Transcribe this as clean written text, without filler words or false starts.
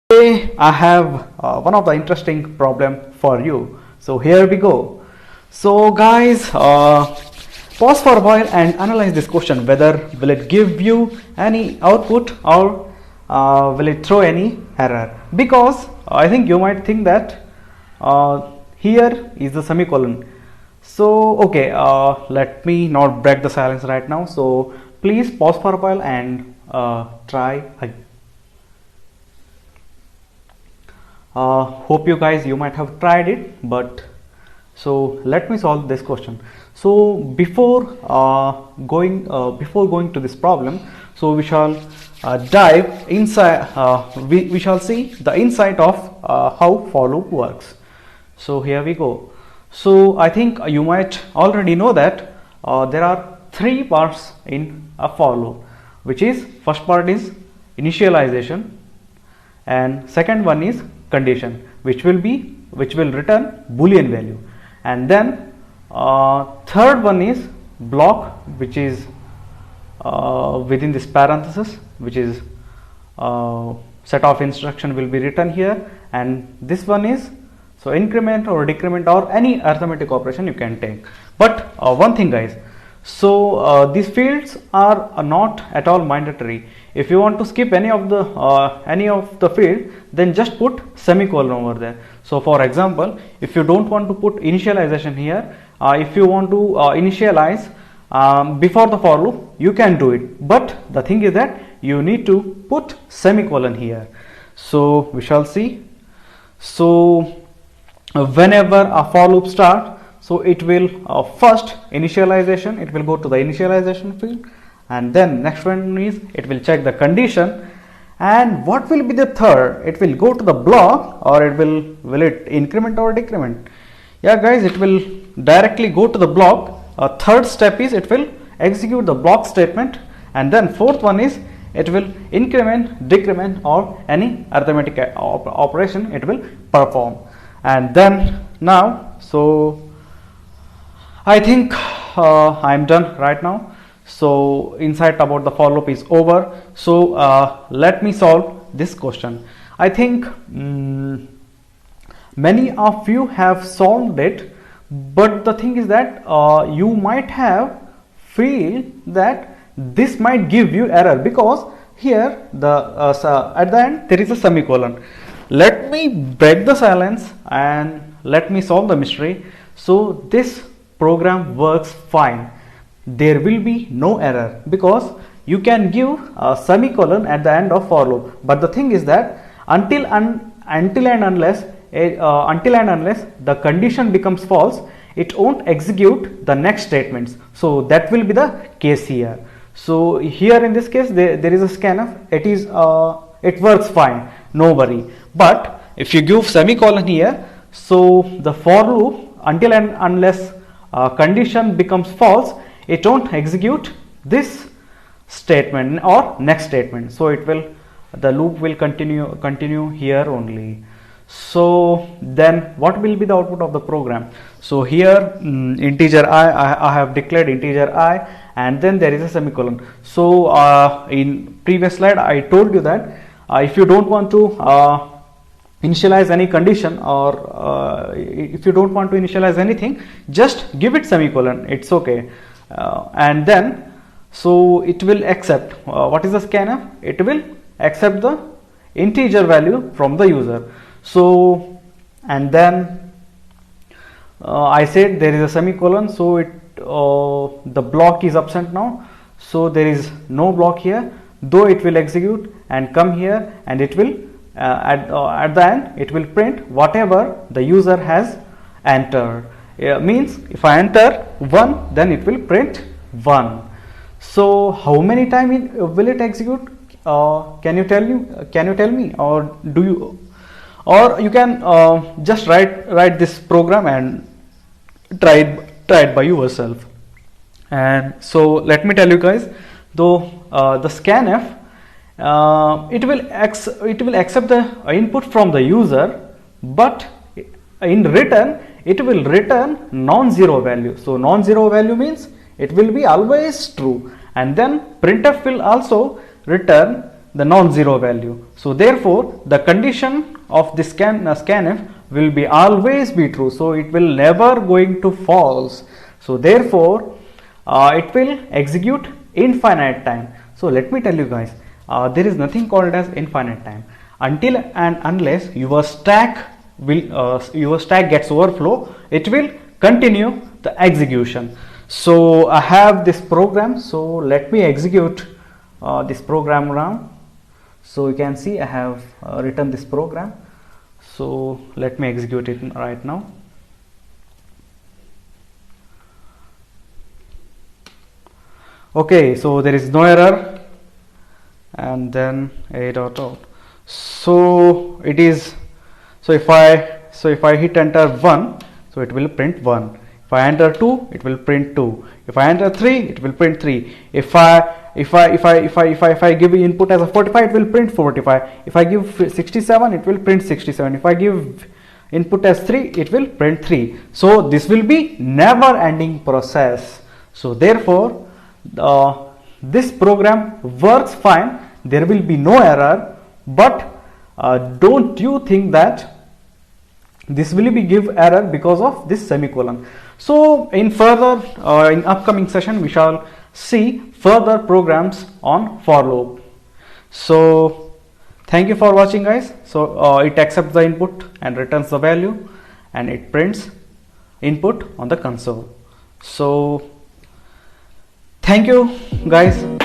Today I have one of the interesting problem for you. So here we go. So guys, pause for a while and analyze this question, whether will it give you any output or will it throw any error, because I think you might think that here is the semicolon. So okay, let me not break the silence right now, so please pause for a while and try again. Hope you might have tried it, but so let me solve this question. So before going to this problem, so we shall dive inside. We shall see the insight of how for loop works. So here we go. So I think you might already know that there are three parts in a for loop, which is first part is initialization, and second one is condition, which will return boolean value, and then third one is block, which is within this parenthesis, which is set of instruction will be written here, and this one is so increment or decrement or any arithmetic operation you can take. But one thing guys, so these fields are not at all mandatory. If you want to skip any of the field, then just put semicolon over there. So for example, if you don't want to put initialization here, if you want to initialize before the for loop, you can do it, but the thing is that you need to put semicolon here. So we shall see. So whenever a for loop starts, so it will first initialization, it will go to the initialization field, and then next one is it will check the condition, and what will be the third? It will go to the block, or it will it increment or decrement? Yeah guys, it will directly go to the block. Third step is it will execute the block statement, and then fourth one is it will increment, decrement or any arithmetic operation it will perform. And then now, so I think I am done right now. So insight about the for loop is over. So let me solve this question. I think many of you have solved it, but the thing is that you might have feel that this might give you error, because here the at the end there is a semicolon. Let me break the silence and let me solve the mystery. So this program works fine. There will be no error because you can give a semicolon at the end of for loop, but the thing is that until and unless the condition becomes false, it won't execute the next statements. So that will be the case here. So here in this case there is a scanf. It works fine, no worry. But if you give semicolon here, so the for loop until and unless condition becomes false, it won't execute this statement or next statement. So the loop will continue here only. So then what will be the output of the program? So here integer I have declared integer I, and then there is a semicolon. So in previous slide I told you that if you don't want to initialize any condition, or if you don't want to initialize anything, just give it semicolon, it's okay. And then so it will accept what is the scanf? It will accept the integer value from the user. So and then I said there is a semicolon, so the block is absent now, so there is no block here, though it will execute and come here, and it will at the end it will print whatever the user has entered. Means if I enter 1, then it will print 1. So how many times will it execute? Can you tell me, or do you, or you can just write this program and try it by yourself. And so let me tell you guys, though the scanf it will accept the input from the user, but in return it will return non-zero value. So non-zero value means it will be always true, and then printf will also return the non-zero value. So therefore the condition of this scanf will be always be true, so it will never going to false. So therefore it will execute infinite time. So let me tell you guys, there is nothing called as infinite time until and unless your stack gets overflow, it will continue the execution. So I have this program, so let me execute this program now. So you can see I have written this program, so let me execute it right now. Okay, so there is no error, and then a dot out. So it is, so if I hit enter 1, so it will print 1. If I enter 2, it will print 2. If I enter 3, it will print 3. If I give input as a 45, it will print 45. If I give 67, it will print 67. If I give input as 3, it will print 3. So this will be never ending process. So therefore this program works fine, there will be no error, but don't you think that this will be give error because of this semicolon. So in further in upcoming session we shall see further programs on for loop. So thank you for watching guys. So it accepts the input and returns the value, and it prints input on the console. So thank you guys.